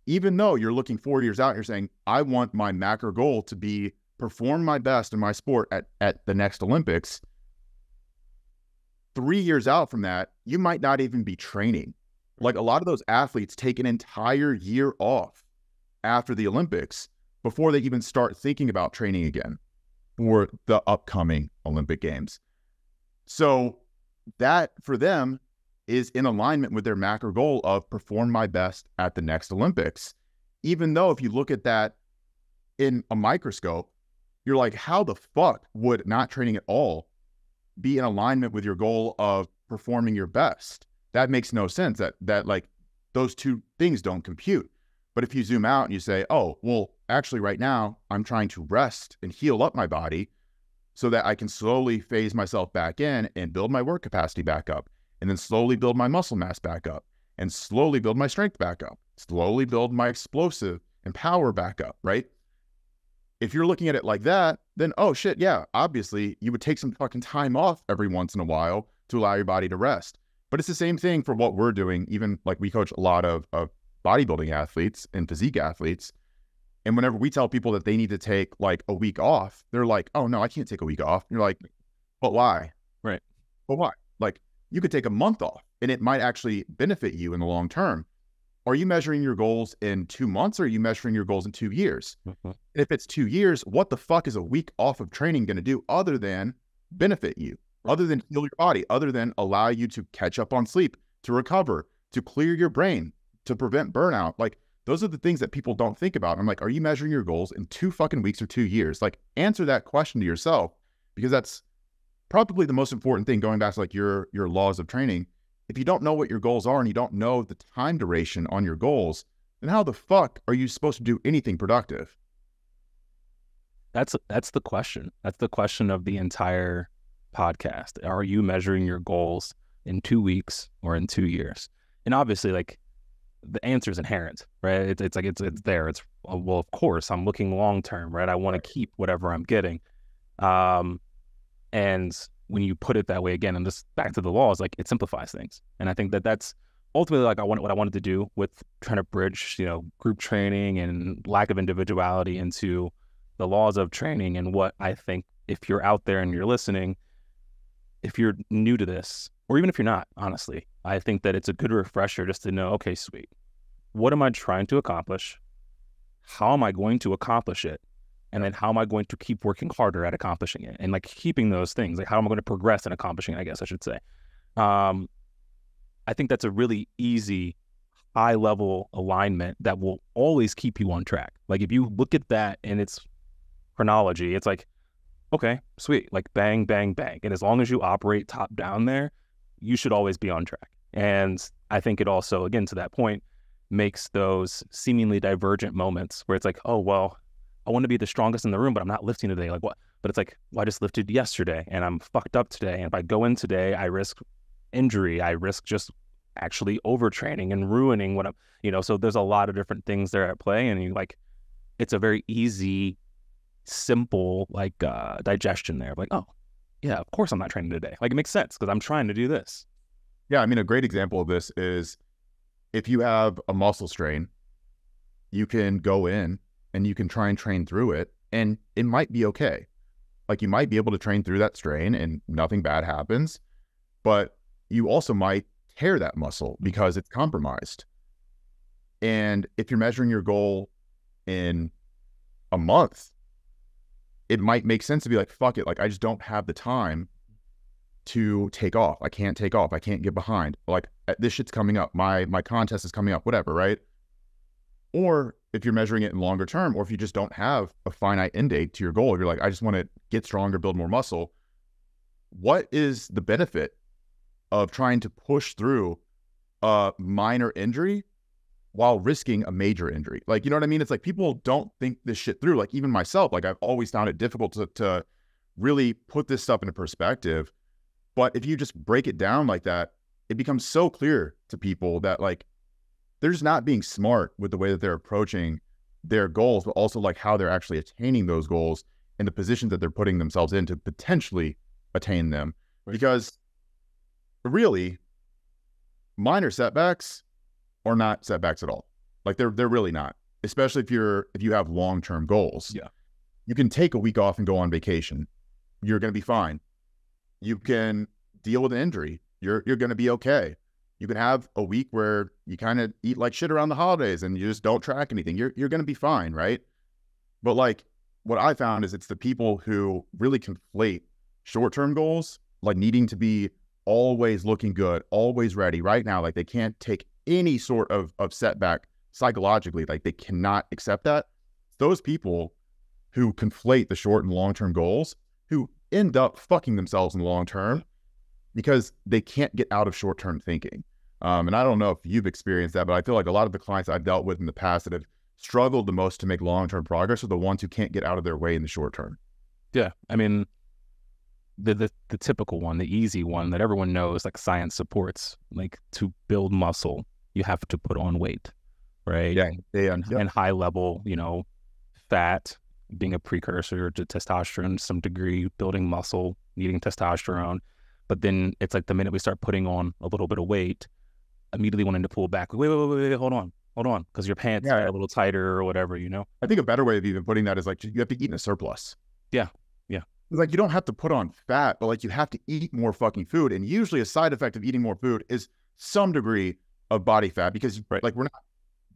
Even though you're looking 4 years out, you're saying, I want my macro goal to be perform my best in my sport at the next Olympics. 3 years out from that, you might not even be training. Like a lot of those athletes take an entire year off after the Olympics before they even start thinking about training again for the upcoming Olympic Games. So that for them is in alignment with their macro goal of perform my best at the next Olympics. Even though if you look at that in a microscope, you're like, how the fuck would not training at all be in alignment with your goal of performing your best? That makes no sense. That like those two things don't compute. But if you zoom out and you say, oh, well, actually right now I'm trying to rest and heal up my body so that I can slowly phase myself back in and build my work capacity back up, and then slowly build my muscle mass back up, and slowly build my strength back up, slowly build my explosive and power back up, right? If you're looking at it like that, then, oh shit, yeah, obviously you would take some fucking time off every once in a while to allow your body to rest. But it's the same thing for what we're doing. Even like we coach a lot of bodybuilding athletes and physique athletes. And whenever we tell people that they need to take like a week off, they're like, oh no, I can't take a week off. And you're like, but why? Right. But why? Like, you could take a month off and it might actually benefit you in the long term. Are you measuring your goals in 2 months, or are you measuring your goals in 2 years? Mm-hmm. If it's 2 years, what the fuck is a week off of training going to do other than benefit you, other than heal your body, other than allow you to catch up on sleep, to recover, to clear your brain, to prevent burnout? Like, those are the things that people don't think about. I'm like, are you measuring your goals in 2 fucking weeks or 2 years? Like, answer that question to yourself, because that's probably the most important thing, going back to like your laws of training. If you don't know what your goals are and you don't know the time duration on your goals, then how the fuck are you supposed to do anything productive? That's the question. That's the question of the entire podcast. Are you measuring your goals in 2 weeks or in 2 years? And obviously, like, the answer is inherent, right? It's there. It's, well, of course, I'm looking long term, right? I want to keep whatever I'm getting. And when you put it that way, again, and just back to the laws, like, it simplifies things. And I think that that's ultimately like what I wanted to do with trying to bridge, group training and lack of individuality into the laws of training. And what I think, if you're out there and you're listening, if you're new to this, or even if you're not, honestly, I think that it's a good refresher just to know, okay, sweet, what am I trying to accomplish? How am I going to accomplish it? And then how am I going to keep working harder at accomplishing it? And like keeping those things, like how am I going to progress in accomplishing it, I guess I should say. I think that's a really easy, high level alignment that will always keep you on track. Like, if you look at that in its chronology, it's like, okay, sweet, like bang, bang, bang. And as long as you operate top down there, you should always be on track. And I think it also, again, to that point, makes those seemingly divergent moments where it's like, oh, well, I want to be the strongest in the room, but I'm not lifting today. Like, what? But it's like, well, I just lifted yesterday and I'm fucked up today. And if I go in today, I risk injury. I risk just actually overtraining and ruining what I'm, so there's a lot of different things there at play. And it's a very easy, simple, digestion there. Like, oh yeah, of course I'm not training today. Like, it makes sense because I'm trying to do this. Yeah. I mean, a great example of this is if you have a muscle strain, you can go in and you can try and train through it, and it might be okay. Like, you might be able to train through that strain and nothing bad happens, but you also might tear that muscle because it's compromised. And if you're measuring your goal in a month, it might make sense to be like, fuck it. Like, I just don't have the time to take off. I can't take off. I can't get behind. Like, this shit's coming up. My contest is coming up, whatever, right? Or if you're measuring it in longer term, or if you just don't have a finite end date to your goal, you're like, I just want to get stronger, build more muscle. What is the benefit of trying to push through a minor injury while risking a major injury? Like, you know what I mean? It's like, people don't think this shit through. Like, even myself, like, I've always found it difficult to really put this stuff into perspective. But if you just break it down like that, it becomes so clear to people that, like, they're just not being smart with the way that they're approaching their goals, but also like how they're actually attaining those goals and the positions that they're putting themselves in to potentially attain them. Right. Because really, minor setbacks are not setbacks at all. Like, they're really not, especially if you have long-term goals. Yeah. You can take a week off and go on vacation. You're going to be fine. You can deal with an injury. You're going to be okay. You can have a week where you kind of eat like shit around the holidays and you just don't track anything. You're going to be fine, right? But like, what I found is it's the people who really conflate short-term goals, like needing to be always looking good, always ready right now. Like, they can't take any sort of setback psychologically. Like, they cannot accept that. Those people who conflate the short and long-term goals, who end up fucking themselves in the long term because they can't get out of short-term thinking. And I don't know if you've experienced that, but I feel like a lot of the clients I've dealt with in the past that have struggled the most to make long-term progress are the ones who can't get out of their way in the short term. Yeah. I mean, the typical one, the easy one that everyone knows, like science supports, like to build muscle, you have to put on weight, right? Yeah. And high level, fat being a precursor to testosterone to some degree, building muscle, needing testosterone. But then it's like the minute we start putting on a little bit of weight, immediately wanting to pull back. Wait, hold on. Because your pants are a little tighter or whatever, I think a better way of even putting that is like, you have to eat in a surplus. Yeah. Like, you don't have to put on fat, but like, you have to eat more fucking food. And usually a side effect of eating more food is some degree of body fat, because like, we're not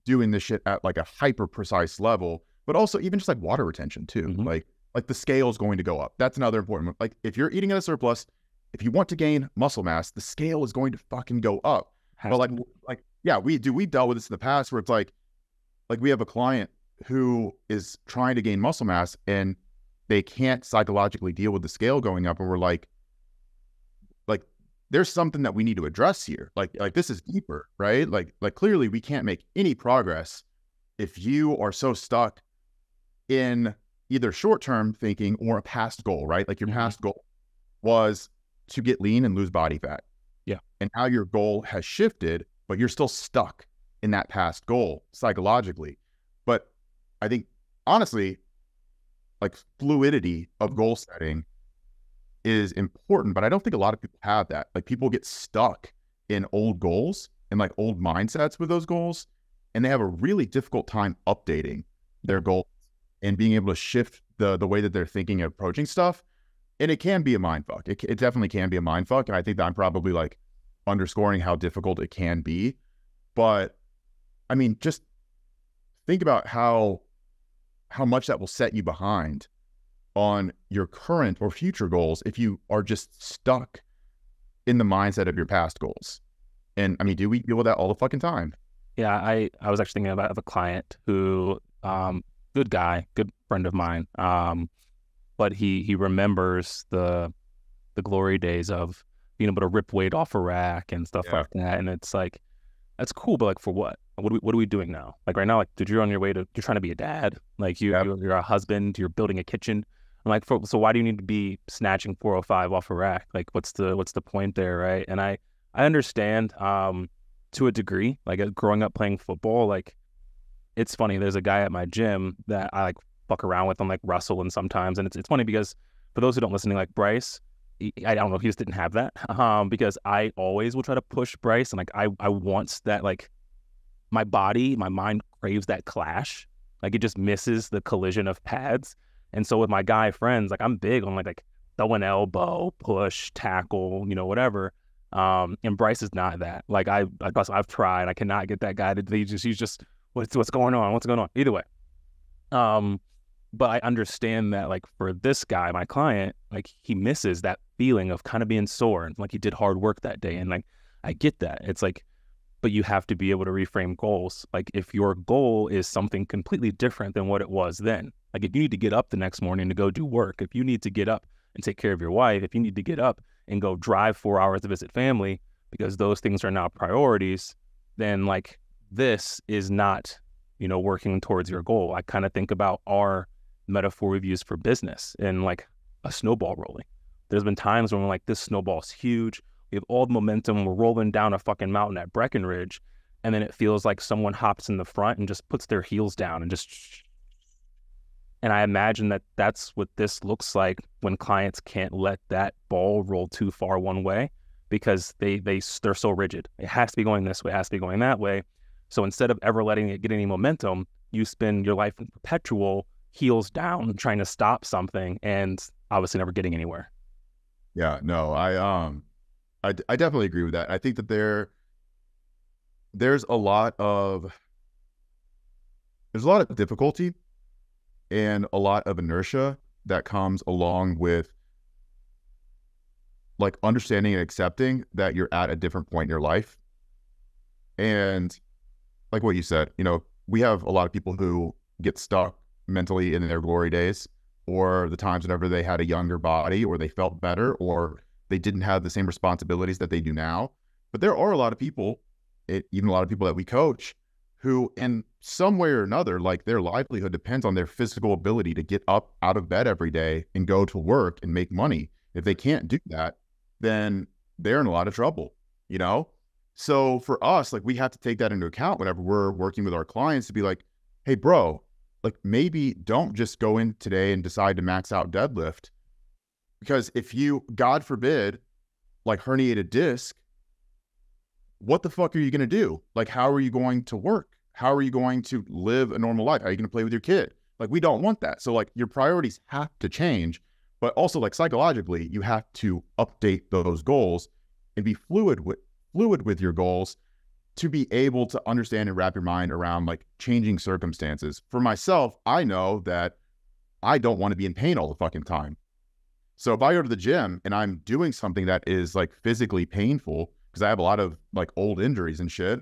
doing this shit at like a hyper precise level, but also even just like water retention too. Mm-hmm. Like the scale is going to go up. That's another important one. Like, if you're eating at a surplus, if you want to gain muscle mass, the scale is going to fucking go up. But yeah, we've dealt with this in the past where it's like we have a client who is trying to gain muscle mass and they can't psychologically deal with the scale going up. And we're like, there's something that we need to address here. Like this is deeper, right? Like clearly we can't make any progress if you are so stuck in either short-term thinking or a past goal, right? Like your past goal was to get lean and lose body fat. Yeah. And now your goal has shifted, but you're still stuck in that past goal psychologically. But I think, honestly, like, fluidity of goal setting is important, but I don't think a lot of people have that. Like, people get stuck in old goals and like old mindsets with those goals, and they have a really difficult time updating their goals and being able to shift the way that they're thinking and approaching stuff. And it can be a mind fuck. It definitely can be a mind fuck. And I think that I'm probably like underscoring how difficult it can be. But I mean, just think about how much that will set you behind on your current or future goals if you are just stuck in the mindset of your past goals. And I mean, do we deal with that all the fucking time? Yeah, I was actually thinking about a client who, good guy, good friend of mine, but he remembers the glory days of being able to rip weight off a rack and stuff like that. And it's like, that's cool, but like, for what? What are we doing now? Like right now, like, dude, you're on your way to, you're trying to be a dad. Like you're a husband, you're building a kitchen. I'm like, so why do you need to be snatching 405 off a rack? Like, what's the point there, right? And I understand to a degree, like growing up playing football, like it's funny. There's a guy at my gym that I like fuck around with on like Russell and sometimes, and it's funny because for those who don't listen, like Bryce, I don't know, he just didn't have that because I always will try to push Bryce, and like I want that, like my mind craves that clash, like it just misses the collision of pads. And so with my guy friends, like I'm big on like throw an elbow, push, tackle, whatever. And Bryce is not that. Like I've tried. I cannot get that guy to. He's just what's going on? What's going on? Either way. But I understand that, like, for this guy, my client, like, he misses that feeling of kind of being sore and like he did hard work that day. And like, I get that. It's like, but you have to be able to reframe goals. Like if your goal is something completely different than what it was then, like if you need to get up the next morning to go do work, if you need to get up and take care of your wife, if you need to get up and go drive 4 hours to visit family because those things are now priorities, then like this is not, working towards your goal. I kind of think about our metaphor we've used for business and like a snowball rolling. There's been times when we're like, this snowball's huge. We have all the momentum. We're rolling down a fucking mountain at Breckenridge. And then it feels like someone hops in the front and just puts their heels down and just. And I imagine that that's what this looks like when clients can't let that ball roll too far one way because they're so rigid. It has to be going this way, it has to be going that way. So instead of ever letting it get any momentum, you spend your life in perpetual heels down trying to stop something and obviously never getting anywhere. Yeah, no, I definitely agree with that. I think that there's a lot of difficulty and a lot of inertia that comes along with like understanding and accepting that you're at a different point in your life. And like what you said, we have a lot of people who get stuck mentally in their glory days or the times whenever they had a younger body or they felt better or they didn't have the same responsibilities that they do now. But there are a lot of people, even a lot of people that we coach, who in some way or another, like their livelihood depends on their physical ability to get up out of bed every day and go to work and make money. If they can't do that, then they're in a lot of trouble, you know? So for us, like, we have to take that into account whenever we're working with our clients to be like, hey, bro, like, maybe don't just go in today and decide to max out deadlift, because if you, God forbid, like, herniate a disc, what the fuck are you going to do? Like, how are you going to work? How are you going to live a normal life? How are you going to play with your kid? Like, we don't want that. So, like, your priorities have to change, but also, like, psychologically, you have to update those goals and be fluid with your goals to be able to understand and wrap your mind around, like, changing circumstances. For myself, I know that I don't want to be in pain all the fucking time. So if I go to the gym and I'm doing something that is, like, physically painful, because I have a lot of, like, old injuries and shit,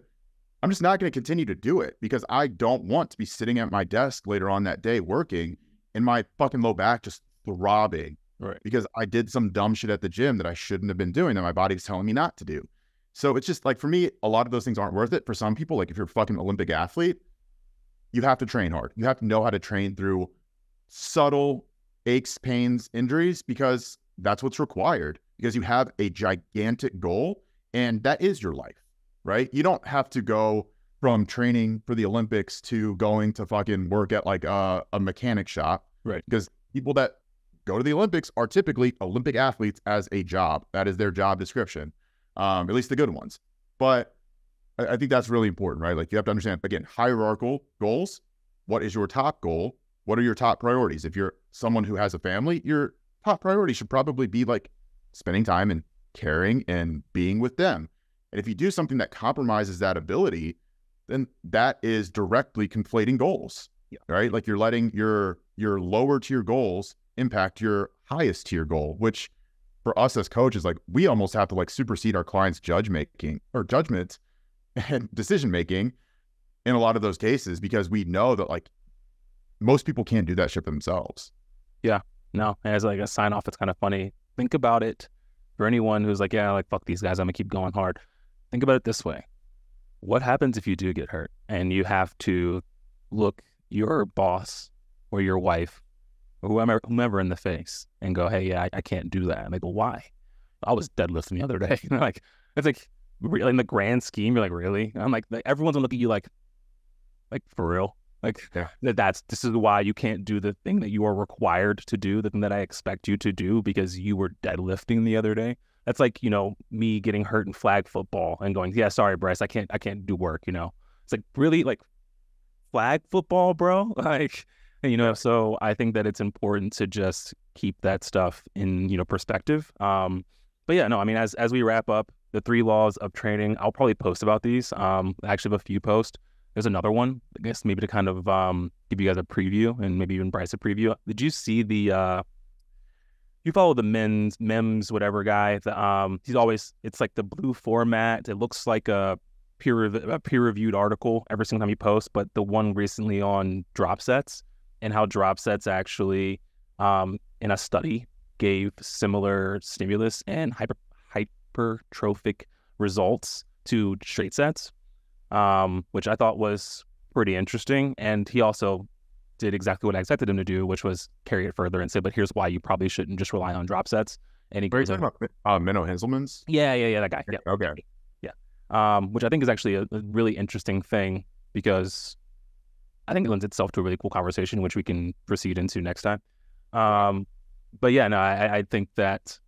I'm just not going to continue to do it, because I don't want to be sitting at my desk later on that day working and my fucking low back just throbbing, right? Because I did some dumb shit at the gym that I shouldn't have been doing, that my body's telling me not to do. So it's just like, for me, a lot of those things aren't worth it. For some people, like, if you're a fucking Olympic athlete, you have to train hard. You have to know how to train through subtle aches, pains, injuries, because that's what's required, because you have a gigantic goal and that is your life, right? You don't have to go from training for the Olympics to going to fucking work at, like, a mechanic shop, right? Because people that go to the Olympics are typically Olympic athletes as a job. That is their job description, at least the good ones. But I think that's really important, right? Like, you have to understand, again, hierarchical goals. What is your top goal? What are your top priorities? If you're someone who has a family, your top priority should probably be, like, spending time and caring and being with them. And if you do something that compromises that ability, then that is directly conflating goals, right? Like, you're letting your lower tier goals impact your highest tier goal, which for us as coaches, like, we almost have to, like, supersede our clients' judgment and decision making in a lot of those cases, because we know that, like, most people can't do that shit themselves. Yeah, no. As, like, a sign off, it's kind of funny. Think about it for anyone who's like, yeah, like, fuck these guys, I'm gonna keep going hard. Think about it this way. What happens if you do get hurt and you have to look your boss or your wife or whomever in the face and go, hey, yeah, I can't do that. And they go, why? I was deadlifting the other day. Like, it's like, really, in the grand scheme, you're like, really? And I'm like, everyone's gonna look at you like, for real? Like, yeah. This is why you can't do the thing that you are required to do, the thing that I expect you to do, because you were deadlifting the other day. That's like, you know, me getting hurt in flag football and going, yeah, sorry, Bryce, I can't do work, you know. It's like, really, like, flag football, bro? Like, you know, so I think that it's important to just keep that stuff in, you know, perspective. But yeah, no, I mean, as we wrap up the 3 laws of training, I'll probably post about these. I actually have a few posts. There's another one, I guess, maybe to kind of give you guys a preview, and maybe even Bryce a preview. Did you see the you follow the memes, whatever guy? He's always, it's like the blue format. It looks like a peer-reviewed article every single time he posts, but the one recently on drop sets and how drop sets actually, in a study, gave similar stimulus and hypertrophic results to straight sets, which I thought was pretty interesting. And he also did exactly what I expected him to do, which was carry it further and say, but here's why you probably shouldn't just rely on drop sets. And he Are you talking about Menno Henselmans? Yeah, that guy. Yeah. Okay. Yeah. Which I think is actually a really interesting thing, because I think it lends itself to a really cool conversation, which we can proceed into next time. But yeah, no, I think that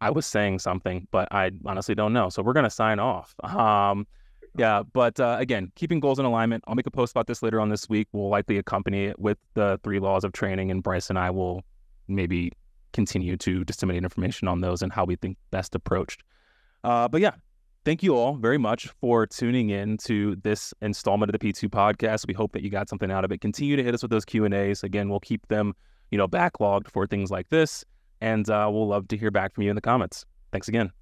I was saying something, but I honestly don't know. So we're going to sign off. Yeah, but again, keeping goals in alignment. I'll make a post about this later on this week. We'll likely accompany it with the 3 laws of training, and Bryce and I will maybe continue to disseminate information on those and how we think best approached. But yeah, thank you all very much for tuning in to this installment of the P2 podcast. We hope that you got something out of it. Continue to hit us with those Q&As. Again, we'll keep them, you know, backlogged for things like this, and we'll love to hear back from you in the comments. Thanks again.